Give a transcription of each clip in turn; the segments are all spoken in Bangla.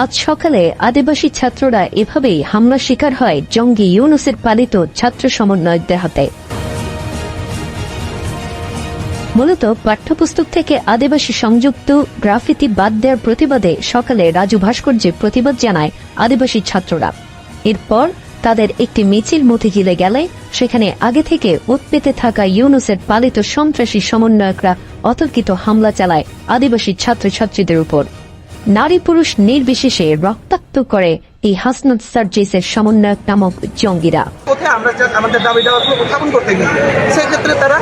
আজ সকালে আদিবাসী ছাত্ররা এভাবেই হামলার শিকার হয় জঙ্গি ইউনূসের পালিত ছাত্র সমন্বয়কদের হাতে। মূলত পাঠ্যপুস্তক থেকে আদিবাসী সংযুক্ত গ্রাফিতি বাদ দেওয়ার প্রতিবাদে সকালে রাজু ভাস্কর্যে প্রতিবাদ জানায় আদিবাসী ছাত্ররা। এরপর তাদের একটি মিছিল মতিঝিলে গেলে সেখানে আগে থেকে উৎপেতে থাকা ইউনূসের পালিত সন্ত্রাসী সমন্বয়করা অতর্কিত হামলা চালায় আদিবাসী ছাত্রছাত্রীদের উপর। নারী পুরুষ নির্বিশেষে রক্তাক্ত করে এই হাসনাত সার্জিসের সমন্বয়ক নামক জঙ্গিরা। আমরা আমাদের দাবিটা উত্থাপন করতে গিয়ে সেই ক্ষেত্রে তারা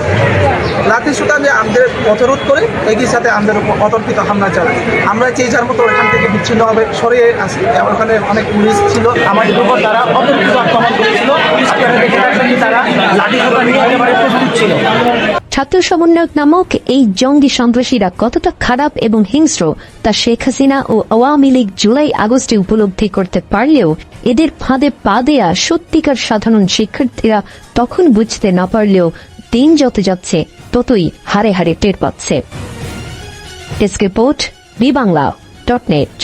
লাঠি সুতা দিয়ে আমাদের পথরোধ করে একই সাথে আমাদের উপর অতর্কিত হামলা চালায়। আমরা যে যার মতো ওখান থেকে বিচ্ছিন্নভাবে সরিয়ে আসি। ওখানে অনেক পুলিশ ছিল, আমাদের উপর তারা অতর্কিত আক্রমণ করেছিল। আপনারা দেখে রাখবেন তারা লাঠি সুতা নিয়ে একেবারে প্রস্তুত ছিল। ছাত্র সমন্বয়ক নামক এই জঙ্গি সন্ত্রাসীরা কতটা খারাপ এবং হিংস্র তা শেখ হাসিনা ও আওয়ামী লীগ জুলাই আগস্টে উপলব্ধি করতে পারলেও এদের ফাঁদে পা দেয়া সত্যিকার সাধারণ শিক্ষার্থীরা তখন বুঝতে না পারলেও দিন যত যাচ্ছে ততই হারে হারে টের পাচ্ছে। Desk report, বিবাংলা.net।